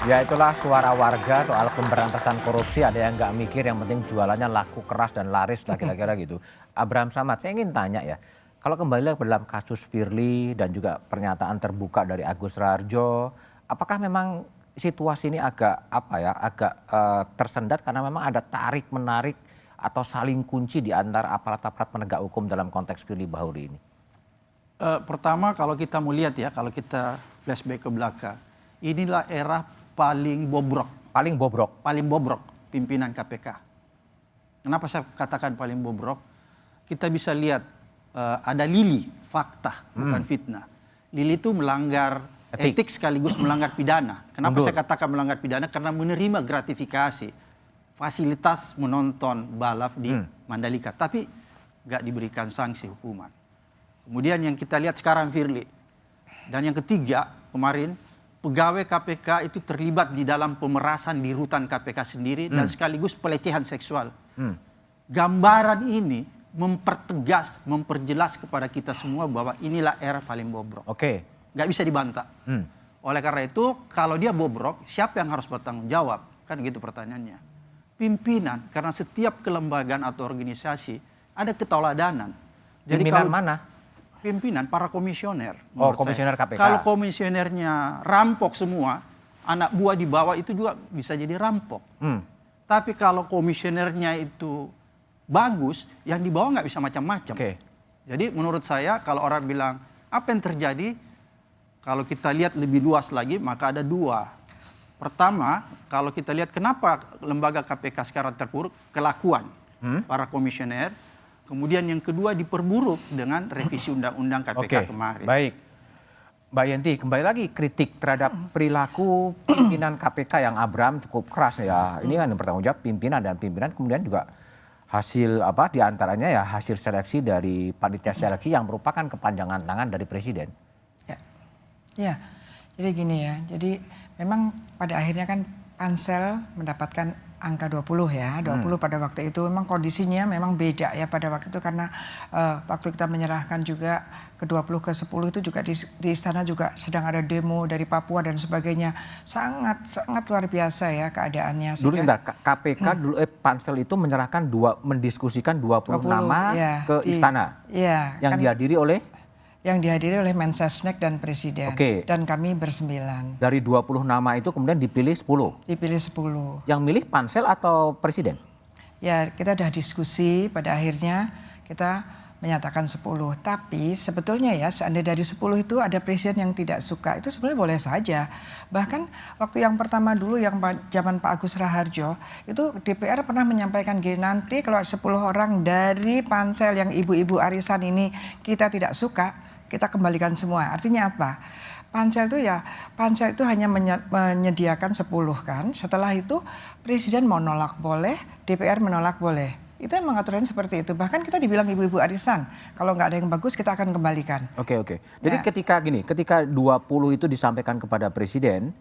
Ya itulah suara warga soal pemberantasan korupsi. Ada yang nggak mikir, yang penting jualannya laku keras dan laris lah kira-kira gitu. Abraham Samad, saya ingin tanya ya. Kalau kembali ke dalam kasus Firly dan juga pernyataan terbuka dari Agus Raharjo, apakah memang situasi ini agak tersendat karena memang ada tarik menarik atau saling kunci di antara aparat-aparat penegak hukum dalam konteks Firly Bahuri ini? Pertama kalau kita mau lihat ya, kalau kita flashback ke belakang, inilah era paling bobrok. Paling bobrok. Paling bobrok pimpinan KPK. Kenapa saya katakan paling bobrok? Kita bisa lihat ada Lili, fakta bukan fitnah. Lili itu melanggar etik sekaligus melanggar pidana. Kenapa saya katakan melanggar pidana? Karena menerima gratifikasi, fasilitas menonton balap di Mandalika, tapi nggak diberikan sanksi hukuman. Kemudian yang kita lihat sekarang Firly. Dan yang ketiga kemarin pegawai KPK itu terlibat di dalam pemerasan di rutan KPK sendiri dan sekaligus pelecehan seksual. Gambaran ini mempertegas, memperjelas kepada kita semua bahwa inilah era paling bobrok. Oke. Nggak bisa dibantah. Oleh karena itu kalau dia bobrok, siapa yang harus bertanggung jawab? Kan gitu pertanyaannya. Pimpinan, karena setiap kelembagaan atau organisasi ada keteladanan. Jadi Pimpinan mana? Pimpinan, para komisioner. Oh, komisioner KPK. Kalau komisionernya rampok semua, anak buah di bawah itu juga bisa jadi rampok. Tapi kalau komisionernya itu bagus, yang di bawah nggak bisa macam-macam. Jadi menurut saya kalau orang bilang apa yang terjadi, kalau kita lihat lebih luas lagi maka ada dua. Pertama, kalau kita lihat kenapa lembaga KPK sekarang terpuruk, kelakuan para komisioner. Kemudian yang kedua diperburuk dengan revisi undang-undang KPK kemarin. Baik, Mbak Yenti, kembali lagi kritik terhadap perilaku pimpinan KPK yang Abraham cukup keras ya. Ini kan yang bertanggung jawab pimpinan, dan pimpinan kemudian juga hasil diantaranya ya hasil seleksi dari panitia seleksi yang merupakan kepanjangan tangan dari presiden. Ya, jadi gini ya. Jadi memang pada akhirnya kan pansel mendapatkan angka 20 ya, 20 pada waktu itu memang kondisinya memang beda ya pada waktu itu karena waktu kita menyerahkan juga ke 20 ke 10 itu juga di istana juga sedang ada demo dari Papua dan sebagainya. Sangat luar biasa ya keadaannya. Dulu KPK dulu pansel itu menyerahkan mendiskusikan 20 nama ya, ke istana. Iya, yang kan, dihadiri oleh oleh Mensesnek dan Presiden. Dan kami bersembilan. Dari 20 nama itu kemudian dipilih 10? Dipilih 10. Yang milih pansel atau presiden? Ya kita udah diskusi, pada akhirnya kita menyatakan 10. Tapi sebetulnya ya seandainya dari 10 itu ada presiden yang tidak suka, itu sebenarnya boleh saja. Bahkan waktu yang pertama dulu yang zaman Pak Agus Raharjo, itu DPR pernah menyampaikan gini, nanti kalau 10 orang dari pansel yang ibu-ibu arisan ini kita tidak suka, kita kembalikan semua. Artinya apa? Pansel itu hanya menyediakan 10 kan. Setelah itu presiden mau nolak boleh, DPR menolak boleh. Itu emang aturannya seperti itu. Bahkan kita dibilang ibu-ibu arisan. Kalau nggak ada yang bagus kita akan kembalikan. Oke. Jadi ketika 20 itu disampaikan kepada presiden,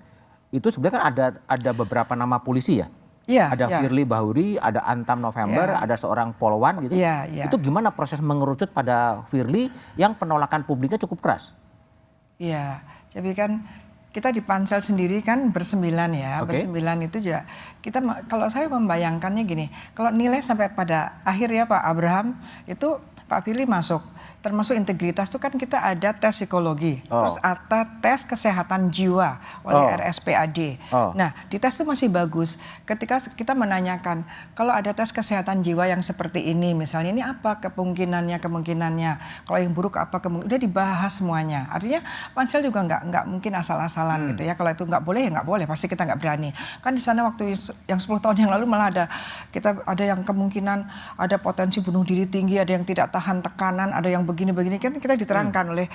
itu sebenarnya kan ada beberapa nama polisi ya? Ada Firly Bahuri, ada Antam November, ada seorang Polwan gitu. Itu gimana proses mengerucut pada Firly yang penolakan publiknya cukup keras? Iya, jadi kan kita di pansel sendiri kan bersembilan ya. Bersembilan itu juga kita, kalau saya membayangkannya gini, kalau nilai sampai pada akhir ya Pak Abraham, itu Pak Firly masuk. Termasuk integritas itu kan kita ada tes psikologi, terus ada tes kesehatan jiwa oleh RSPAD. Nah di tes itu masih bagus. Ketika kita menanyakan kalau ada tes kesehatan jiwa yang seperti ini, misalnya ini apa kemungkinannya, kalau yang buruk apa udah dibahas semuanya. Artinya pansel juga nggak mungkin asal-asalan gitu ya. Kalau itu nggak boleh ya nggak boleh, pasti kita nggak berani. Kan di sana waktu yang 10 tahun yang lalu malah ada yang kemungkinan ada potensi bunuh diri tinggi, ada yang tidak tahan tekanan, ada yang begini-begini, kan kita diterangkan oleh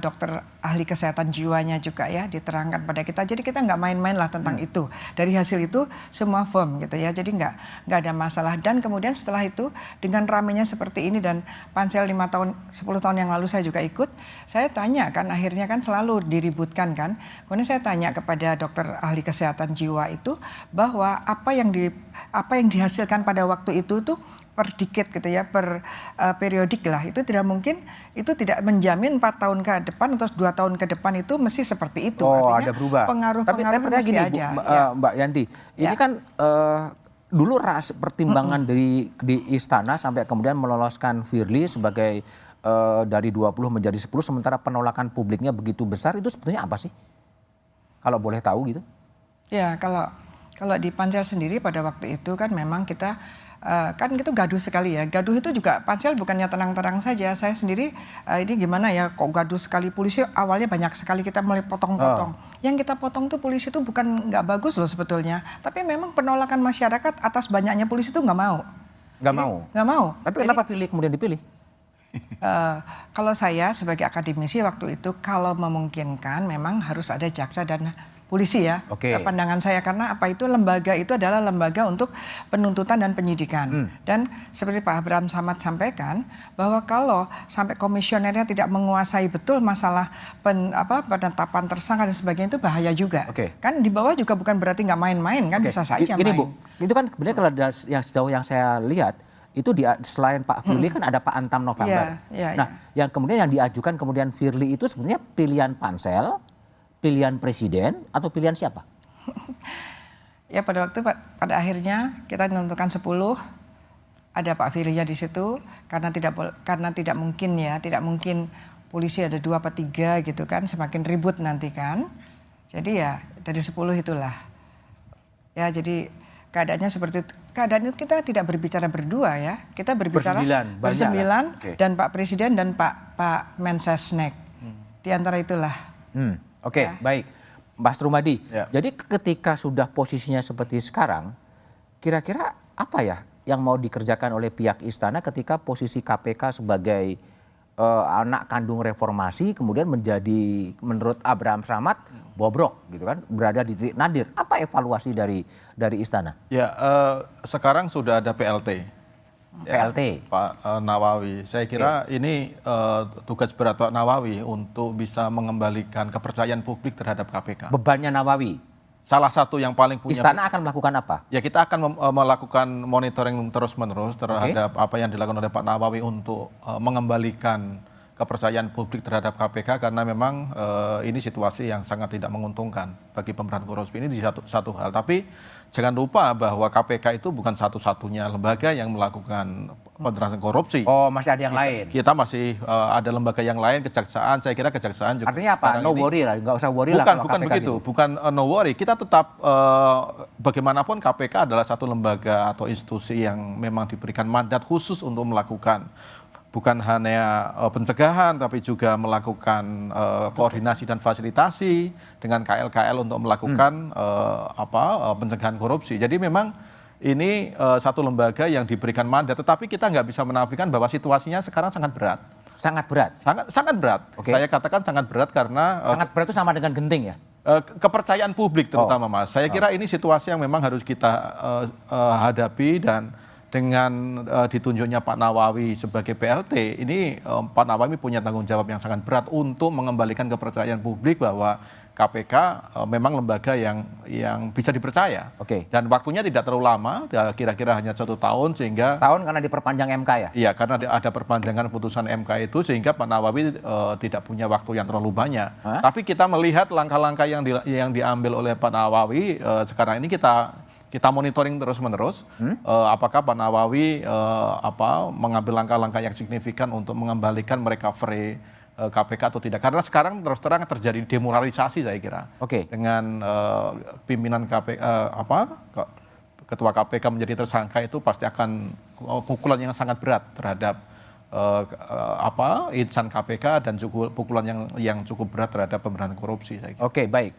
dokter ahli kesehatan jiwanya juga ya, diterangkan pada kita. Jadi kita nggak main-main lah tentang itu. Dari hasil itu semua firm gitu ya. Jadi nggak ada masalah. Dan kemudian setelah itu dengan ramenya seperti ini dan pansel 10 tahun yang lalu saya juga ikut, saya tanya kan, akhirnya kan selalu diributkan kan. Kemudian saya tanya kepada dokter ahli kesehatan jiwa itu bahwa apa yang dihasilkan pada waktu itu tuh per dikit gitu ya, per periodik lah. Itu tidak mungkin, itu tidak menjamin 4 tahun ke depan atau 2 tahun ke depan itu mesti seperti itu. Oh, Artinya ada berubah. pengaruh-pengaruh Tapi mesti gini, Bu, ada. Ya. Mbak Yanti, ini kan dulu pertimbangan di istana sampai kemudian meloloskan Firly sebagai dari 20 menjadi 10, sementara penolakan publiknya begitu besar, itu sebetulnya apa sih? Kalau boleh tahu gitu. Ya, kalau di Pansel sendiri pada waktu itu kan memang kita kan itu gaduh sekali ya. Gaduh itu juga Pansel bukannya tenang-tenang saja. Saya sendiri ini gimana ya, kok gaduh sekali, polisi awalnya banyak sekali kita mulai potong-potong. Yang kita potong tuh polisi itu bukan nggak bagus loh sebetulnya. Tapi memang penolakan masyarakat atas banyaknya polisi itu nggak mau. Nggak mau. Tapi kenapa kemudian dipilih? Kalau saya sebagai akademisi waktu itu kalau memungkinkan memang harus ada jaksa dan polisi ya. Pandangan saya, karena apa, itu lembaga itu adalah lembaga untuk penuntutan dan penyidikan. Dan seperti Pak Abraham Samad sampaikan bahwa kalau sampai komisionernya tidak menguasai betul masalah penetapan tersangka dan sebagainya, itu bahaya juga. Kan di bawah juga bukan berarti nggak main-main kan, bisa saja Gini, main. Bu, itu kan sebenarnya kalau yang sejauh yang saya lihat itu selain Pak Firly kan ada Pak Antam November. Yang kemudian yang diajukan kemudian Firly itu sebenarnya pilihan Pansel, pilihan presiden, atau pilihan siapa? Ya pada akhirnya kita menentukan 10, ada Pak Firly di situ karena tidak mungkin polisi ada 2 atau 3 gitu kan, semakin ribut nanti kan. Jadi ya dari 10 itulah. Ya jadi keadaannya seperti itu. Keadaan itu kita tidak berbicara berdua ya, kita berbicara bersembilan dan Pak Presiden dan Pak Mensesnek. Di antara itulah. Baik. Mas Rumadi, jadi ketika sudah posisinya seperti sekarang, kira-kira apa ya yang mau dikerjakan oleh pihak istana ketika posisi KPK sebagai anak kandung reformasi kemudian menjadi, menurut Abraham Samad, bobrok gitu kan, berada di titik nadir. Apa evaluasi dari istana? Ya, sekarang sudah ada PLT. Pak Nawawi. Saya kira ini tugas berat Pak Nawawi untuk bisa mengembalikan kepercayaan publik terhadap KPK. Bebannya Nawawi? Salah satu yang paling punya... Istana akan melakukan apa? Ya, kita akan melakukan monitoring terus-menerus terhadap apa yang dilakukan oleh Pak Nawawi untuk mengembalikan kepercayaan publik terhadap KPK, karena memang ini situasi yang sangat tidak menguntungkan bagi pemberantasan korupsi. Ini di satu hal. Tapi jangan lupa bahwa KPK itu bukan satu-satunya lembaga yang melakukan pemberantasan korupsi. Oh, masih ada yang lain? Kita masih ada lembaga yang lain, kejaksaan. Saya kira kejaksaan juga. Artinya apa? No worry lah, nggak usah worry lah. Bukan begitu, bukan no worry. Kita tetap bagaimanapun KPK adalah satu lembaga atau institusi yang memang diberikan mandat khusus untuk melakukan bukan hanya pencegahan, tapi juga melakukan koordinasi dan fasilitasi dengan KL-KL untuk melakukan pencegahan korupsi. Jadi memang ini satu lembaga yang diberikan mandat, tetapi kita nggak bisa menafikan bahwa situasinya sekarang sangat berat. Sangat berat? Sangat berat. Saya katakan sangat berat karena... sangat berat itu sama dengan genting ya? Kepercayaan publik terutama, Mas. Saya kira ini situasi yang memang harus kita hadapi, dan dengan ditunjuknya Pak Nawawi sebagai PLT, ini Pak Nawawi punya tanggung jawab yang sangat berat untuk mengembalikan kepercayaan publik bahwa KPK memang lembaga yang bisa dipercaya. Dan waktunya tidak terlalu lama, kira-kira hanya 1 tahun, sehingga... Tahun karena diperpanjang MK ya? Iya, karena ada perpanjangan putusan MK itu, sehingga Pak Nawawi tidak punya waktu yang terlalu banyak. Tapi kita melihat langkah-langkah yang diambil oleh Pak Nawawi sekarang ini kita monitoring terus-menerus, apakah Pak Nawawi mengambil langkah-langkah yang signifikan untuk mengembalikan merecovery KPK atau tidak. Karena sekarang terus terang terjadi demoralisasi, saya kira. Dengan pimpinan KPK, ketua KPK menjadi tersangka, itu pasti akan pukulan yang sangat berat terhadap insan KPK, dan pukulan yang cukup berat terhadap pemberantasan korupsi, saya kira. Baik.